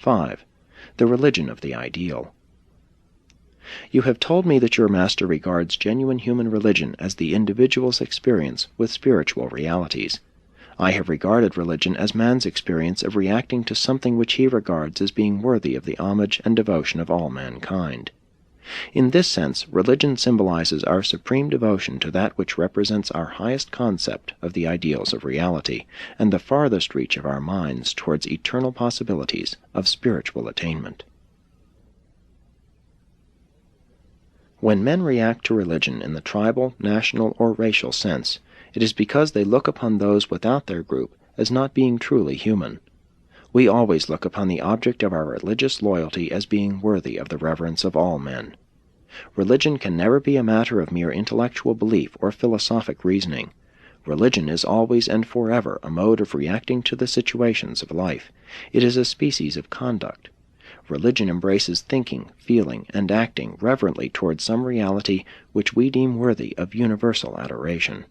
5. The religion of the ideal. You have told me that your master regards genuine human religion as the individual's experience with spiritual realities. I have regarded religion as man's experience of reacting to something which he regards as being worthy of the homage and devotion of all mankind. In this sense, religion symbolizes our supreme devotion to that which represents our highest concept of the ideals of reality, and the farthest reach of our minds towards eternal possibilities of spiritual attainment. When men react to religion in the tribal, national, or racial sense, it is because they look upon those without their group as not being truly human. We always look upon the object of our religious loyalty as being worthy of the reverence of all men. Religion can never be a matter of mere intellectual belief or philosophic reasoning. Religion is always and forever a mode of reacting to the situations of life. It is a species of conduct. Religion embraces thinking, feeling, and acting reverently toward some reality which we deem worthy of universal adoration.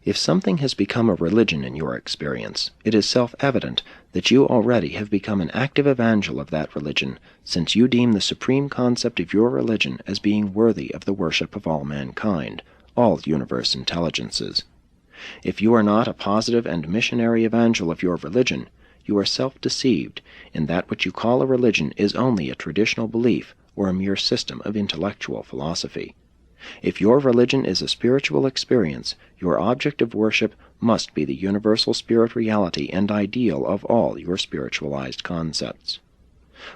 If something has become a religion in your experience, it is self-evident that you already have become an active evangel of that religion, since you deem the supreme concept of your religion as being worthy of the worship of all mankind, all universe intelligences. If you are not a positive and missionary evangel of your religion, you are self-deceived, in that what you call a religion is only a traditional belief or a mere system of intellectual philosophy. If your religion is a spiritual experience, your object of worship must be the universal spirit reality and ideal of all your spiritualized concepts.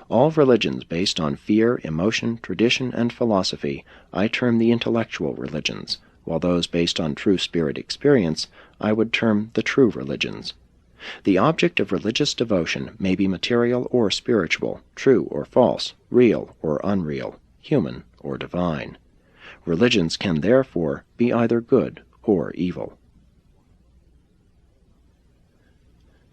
All religions based on fear, emotion, tradition, and philosophy I term the intellectual religions, while those based on true spirit experience I would term the true religions. The object of religious devotion may be material or spiritual, true or false, real or unreal, human or divine. Religions can therefore be either good or evil.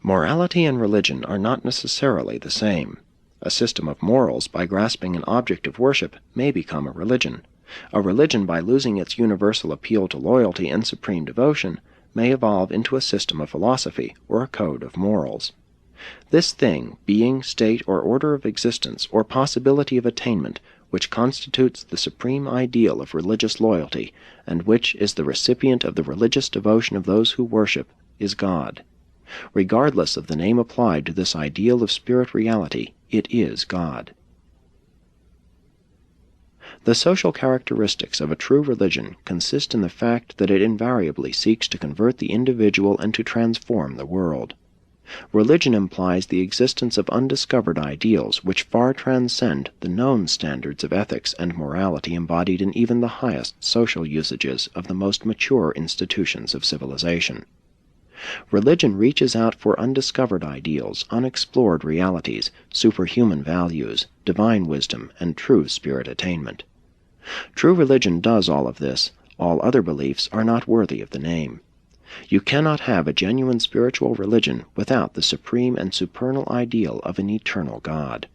Morality and religion are not necessarily the same. A system of morals, by grasping an object of worship, may become a religion. A religion, by losing its universal appeal to loyalty and supreme devotion, may evolve into a system of philosophy or a code of morals. This thing, being, state, or order of existence, or possibility of attainment, which constitutes the supreme ideal of religious loyalty, and which is the recipient of the religious devotion of those who worship, is God. Regardless of the name applied to this ideal of spirit reality, it is God. The social characteristics of a true religion consist in the fact that it invariably seeks to convert the individual and to transform the world. Religion implies the existence of undiscovered ideals which far transcend the known standards of ethics and morality embodied in even the highest social usages of the most mature institutions of civilization. Religion reaches out for undiscovered ideals, unexplored realities, superhuman values, divine wisdom, and true spirit attainment. True religion does all of this. All other beliefs are not worthy of the name. You cannot have a genuine spiritual religion without the supreme and supernal ideal of an eternal God.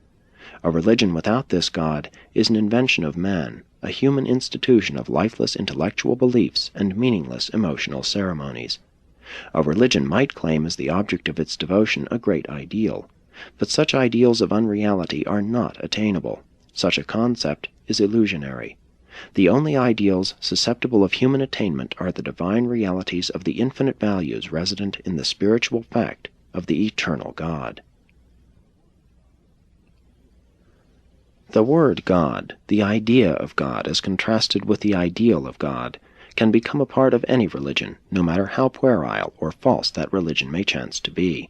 A religion without this God is an invention of man, a human institution of lifeless intellectual beliefs and meaningless emotional ceremonies. A religion might claim as the object of its devotion a great ideal, but such ideals of unreality are not attainable. Such a concept is illusionary. The only ideals susceptible of human attainment are the divine realities of the infinite values resident in the spiritual fact of the eternal God. The word God, the idea of God as contrasted with the ideal of God, can become a part of any religion, no matter how puerile or false that religion may chance to be.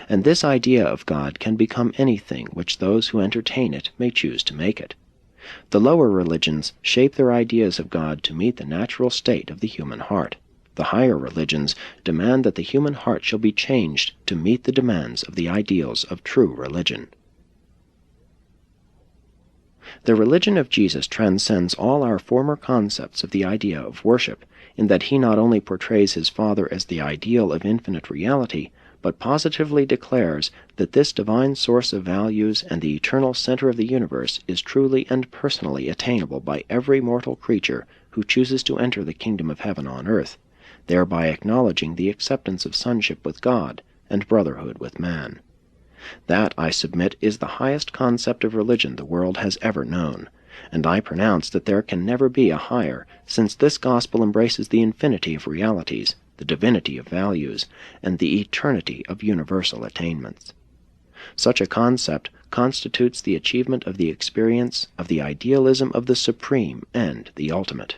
And this idea of God can become anything which those who entertain it may choose to make it. The lower religions shape their ideas of God to meet the natural state of the human heart. The higher religions demand that the human heart shall be changed to meet the demands of the ideals of true religion. The religion of Jesus transcends all our former concepts of the idea of worship, in that he not only portrays his Father as the ideal of infinite reality, but positively declares that this divine source of values and the eternal center of the universe is truly and personally attainable by every mortal creature who chooses to enter the kingdom of heaven on earth, thereby acknowledging the acceptance of sonship with God and brotherhood with man. That, I submit, is the highest concept of religion the world has ever known, and I pronounce that there can never be a higher, since this gospel embraces the infinity of realities, the divinity of values, and the eternity of universal attainments. Such a concept constitutes the achievement of the experience of the idealism of the supreme and the ultimate.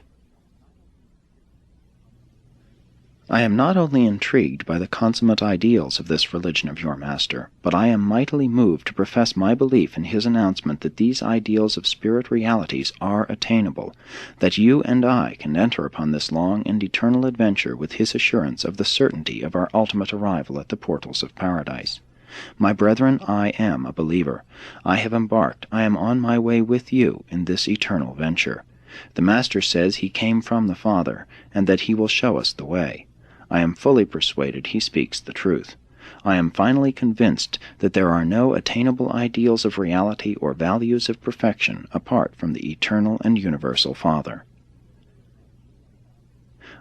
I am not only intrigued by the consummate ideals of this religion of your Master, but I am mightily moved to profess my belief in his announcement that these ideals of spirit realities are attainable, that you and I can enter upon this long and eternal adventure with his assurance of the certainty of our ultimate arrival at the portals of paradise. My brethren, I am a believer. I have embarked. I am on my way with you in this eternal venture. The Master says he came from the Father, and that he will show us the way. I am fully persuaded he speaks the truth. I am finally convinced that there are no attainable ideals of reality or values of perfection apart from the eternal and universal Father.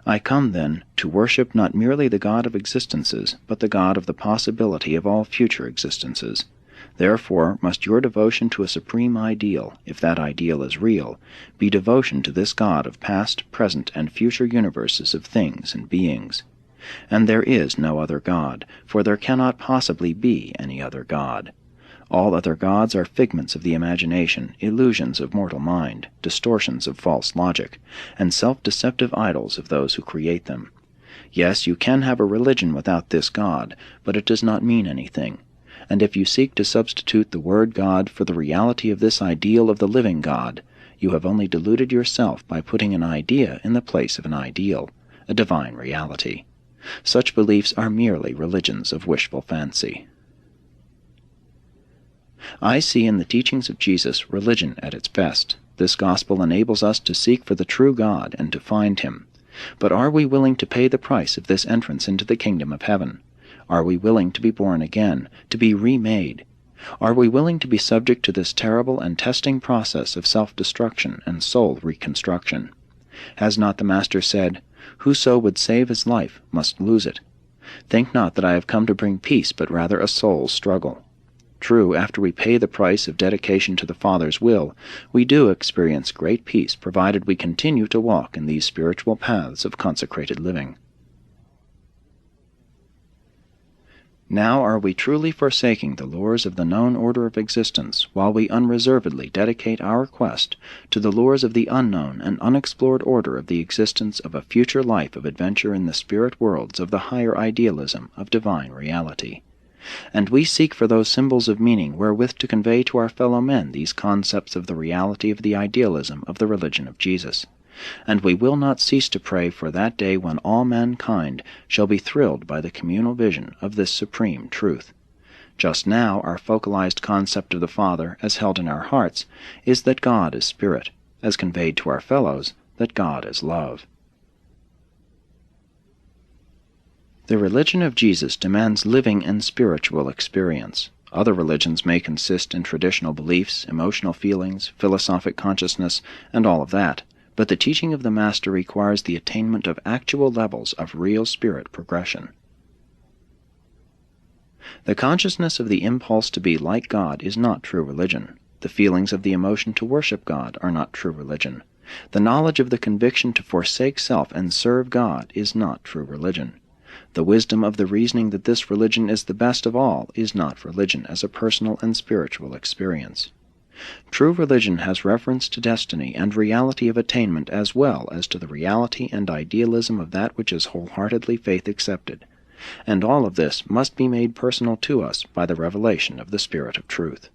I come, then, to worship not merely the God of existences, but the God of the possibility of all future existences. Therefore must your devotion to a supreme ideal, if that ideal is real, be devotion to this God of past, present, and future universes of things and beings. And there is no other God, for there cannot possibly be any other God. All other gods are figments of the imagination, illusions of mortal mind, distortions of false logic, and self-deceptive idols of those who create them. Yes, you can have a religion without this God, but it does not mean anything. And if you seek to substitute the word God for the reality of this ideal of the living God, you have only deluded yourself by putting an idea in the place of an ideal, a divine reality. Such beliefs are merely religions of wishful fancy. I see in the teachings of Jesus religion at its best. This gospel enables us to seek for the true God and to find him. But are we willing to pay the price of this entrance into the kingdom of heaven? Are we willing to be born again, to be remade? Are we willing to be subject to this terrible and testing process of self-destruction and soul reconstruction? Has not the Master said, "Whoso would save his life must lose it"? Think not that I have come to bring peace, but rather a soul's struggle. True, after we pay the price of dedication to the Father's will, we do experience great peace, provided we continue to walk in these spiritual paths of consecrated living. Now are we truly forsaking the lures of the known order of existence, while we unreservedly dedicate our quest to the lures of the unknown and unexplored order of the existence of a future life of adventure in the spirit worlds of the higher idealism of divine reality. And we seek for those symbols of meaning wherewith to convey to our fellow men these concepts of the reality of the idealism of the religion of Jesus. And we will not cease to pray for that day when all mankind shall be thrilled by the communal vision of this supreme truth. Just now our focalized concept of the Father, as held in our hearts, is that God is Spirit, as conveyed to our fellows, that God is love. The religion of Jesus demands living and spiritual experience. Other religions may consist in traditional beliefs, emotional feelings, philosophic consciousness, and all of that, but the teaching of the Master requires the attainment of actual levels of real spirit progression. The consciousness of the impulse to be like God is not true religion. The feelings of the emotion to worship God are not true religion. The knowledge of the conviction to forsake self and serve God is not true religion. The wisdom of the reasoning that this religion is the best of all is not religion as a personal and spiritual experience. True religion has reference to destiny and reality of attainment as well as to the reality and idealism of that which is wholeheartedly faith accepted, and all of this must be made personal to us by the revelation of the Spirit of Truth.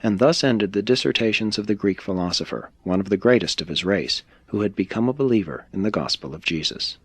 And thus ended the dissertations of the Greek philosopher, one of the greatest of his race, who had become a believer in the gospel of Jesus.